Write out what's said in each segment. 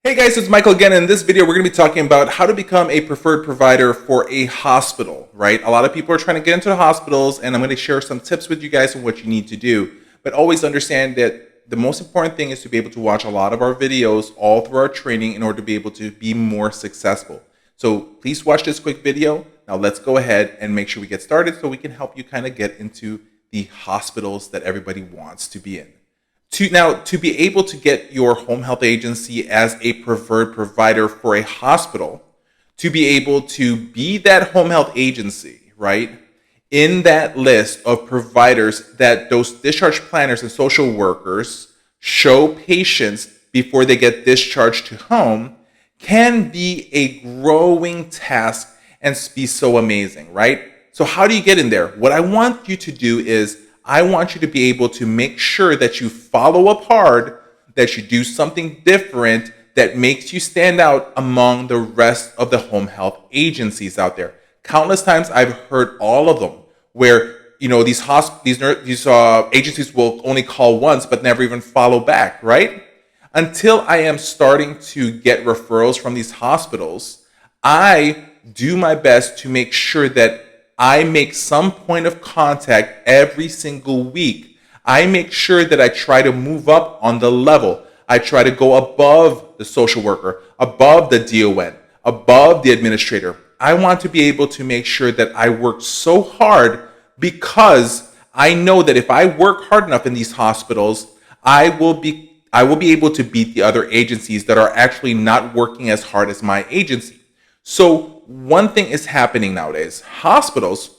Hey guys, it's Michael again. In this video, we're going to be talking about how to become a preferred provider for a hospital, right? A lot of people are trying to get into the hospitals, and I'm going to share some tips with you guys on what you need to do. But always understand that the most important thing is to be able to watch a lot of our videos all through our training in order to be able to be more successful. So please watch this quick video. Now let's go ahead and make sure we get started so we can help you kind of get into the hospitals that everybody wants to be in. To be able to get your home health agency as a preferred provider for a hospital, to be able to be that home health agency, right, in that list of providers that those discharge planners and social workers show patients before they get discharged to home, can be a growing task and be so amazing, right? So how do you get in there? What I want you to do is I want you to be able to make sure that you follow up hard, that you do something different that makes you stand out among the rest of the home health agencies out there. Countless times I've heard all of them where, you know, these agencies will only call once but never even follow back, right? Until I am starting to get referrals from these hospitals, I do my best to make sure that I make some point of contact every single week. I make sure that I try to move up on the level. I try to go above the social worker, above the DON, above the administrator. I want to be able to make sure that I work so hard because I know that if I work hard enough in these hospitals, I will be able to beat the other agencies that are actually not working as hard as my agency. So one thing is happening nowadays. Hospitals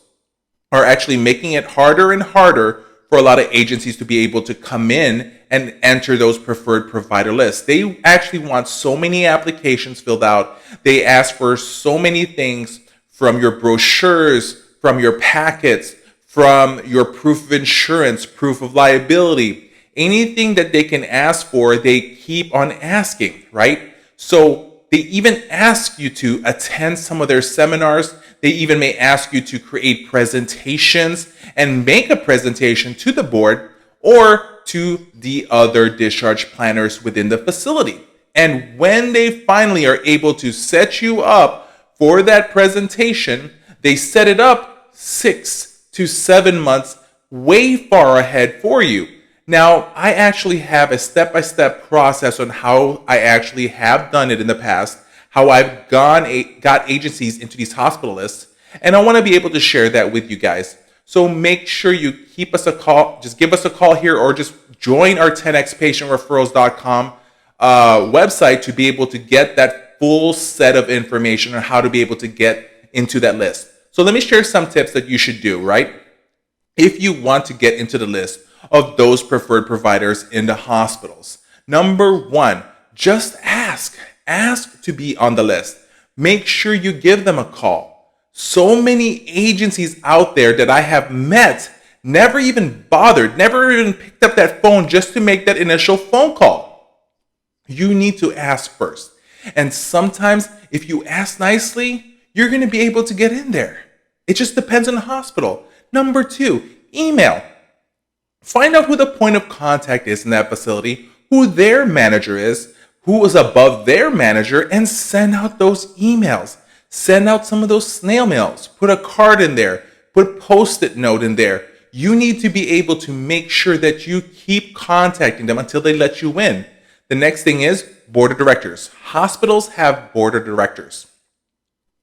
are actually making it harder and harder for a lot of agencies to be able to come in and enter those preferred provider lists. They actually want so many applications filled out. They ask for so many things from your brochures, from your packets, from your proof of insurance, proof of liability. Anything that they can ask for, they keep on asking, right? So they even ask you to attend some of their seminars. They even may ask you to create presentations and make a presentation to the board or to the other discharge planners within the facility. And when they finally are able to set you up for that presentation, they set it up 6 to 7 months way far ahead for you. Now, I actually have a step-by-step process on how I actually have done it in the past, how I've got agencies into these hospital lists, and I want to be able to share that with you guys. So make sure you keep us a call, just give us a call here, or just join our 10xpatientreferrals.com website to be able to get that full set of information on how to be able to get into that list. So let me share some tips that you should do, right? If you want to get into the list of those preferred providers in the hospitals. Number one, just ask. Ask to be on the list. Make sure you give them a call. So many agencies out there that I have met never even bothered, never even picked up that phone just to make that initial phone call. You need to ask first. And sometimes if you ask nicely, you're going to be able to get in there. It just depends on the hospital. Number two, email. Find out who the point of contact is in that facility, who their manager is, who is above their manager, and send out those emails. Send out some of those snail mails. Put a card in there. Put a post-it note in there. You need to be able to make sure that you keep contacting them until they let you in. The next thing is board of directors. Hospitals have board of directors.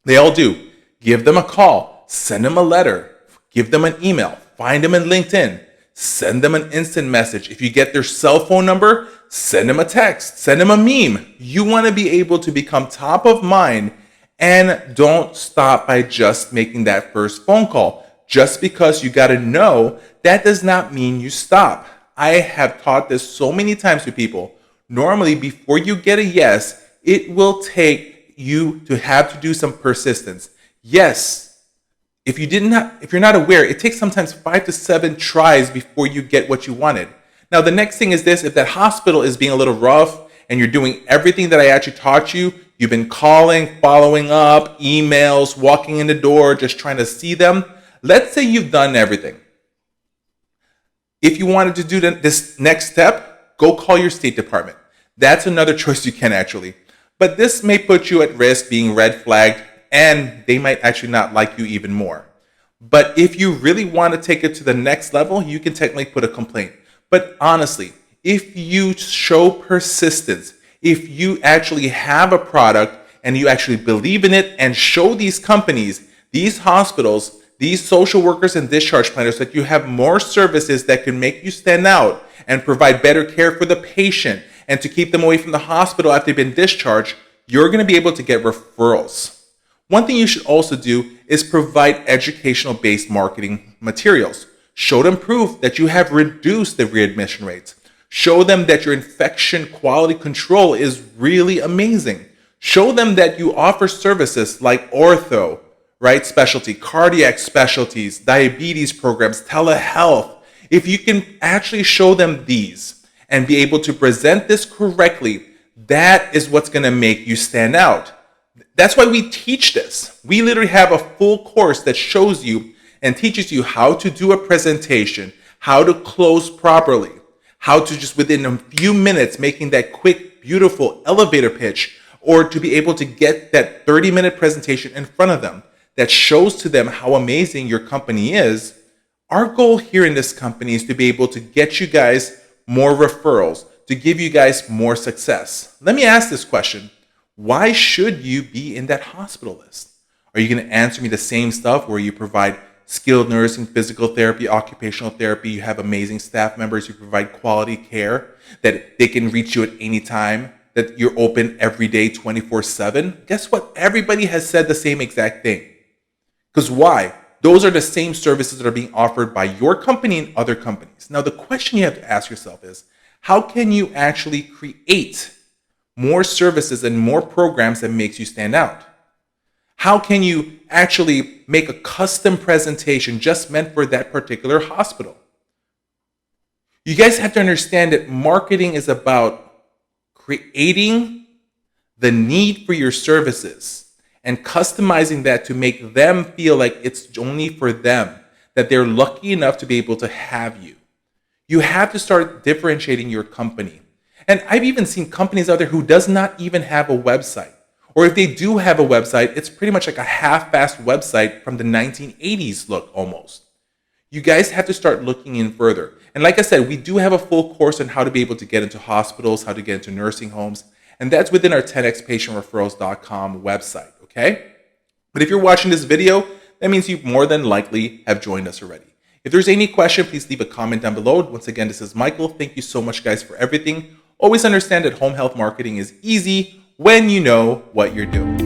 They all do. Give them a call. Send them a letter. Give them an email. Find them in LinkedIn. Send them an instant message. If you get their cell phone number, send them a text, send them a meme. You want to be able to become top of mind, and don't stop by just making that first phone call. Just because you got to know, that does not mean you stop. I have taught this so many times to people. Normally, before you get a yes, it will take you to have to do some persistence. Yes. If you're not aware, it takes sometimes 5 to 7 tries before you get what you wanted. Now, the next thing is this: if that hospital is being a little rough and you're doing everything that I actually taught you, you've been calling, following up, emails, walking in the door, just trying to see them. Let's say you've done everything. If you wanted to do this next step, go call your State Department. That's another choice you can actually. But this may put you at risk being red flagged, and they might actually not like you even more. But if you really want to take it to the next level, you can technically put a complaint. But honestly, if you show persistence, if you actually have a product and you actually believe in it and show these companies, these hospitals, these social workers and discharge planners that you have more services that can make you stand out and provide better care for the patient and to keep them away from the hospital after they've been discharged, you're going to be able to get referrals. One thing you should also do is provide educational-based marketing materials. Show them proof that you have reduced the readmission rates. Show them that your infection quality control is really amazing. Show them that you offer services like ortho, right, specialty, cardiac specialties, diabetes programs, telehealth. If you can actually show them these and be able to present this correctly, that is what's going to make you stand out. That's why we teach this. We literally have a full course that shows you and teaches you how to do a presentation, how to close properly, how to just within a few minutes making that quick, beautiful elevator pitch, or to be able to get that 30-minute presentation in front of them that shows to them how amazing your company is. Our goal here in this company is to be able to get you guys more referrals, to give you guys more success. Let me ask this question. Why should you be in that hospital list? Are you going to answer me the same stuff where you provide skilled nursing, physical therapy, occupational therapy, you have amazing staff members, you provide quality care, that they can reach you at any time, that you're open every day 24/7? Guess what? Everybody has said the same exact thing. Because why? Those are the same services that are being offered by your company and other companies. Now, the question you have to ask yourself is, how can you actually create more services and more programs that makes you stand out? How can you actually make a custom presentation just meant for that particular hospital? You guys have to understand that marketing is about creating the need for your services and customizing that to make them feel like it's only for them, that they're lucky enough to be able to have you. You have to start differentiating your company. And I've even seen companies out there who does not even have a website. Or if they do have a website, it's pretty much like a half-assed website from the 1980s look almost. You guys have to start looking in further. And like I said, we do have a full course on how to be able to get into hospitals, how to get into nursing homes. And that's within our 10xpatientreferrals.com website, okay? But if you're watching this video, that means you more than likely have joined us already. If there's any question, please leave a comment down below. Once again, this is Michael. Thank you so much, guys, for everything. Always understand that home health marketing is easy when you know what you're doing.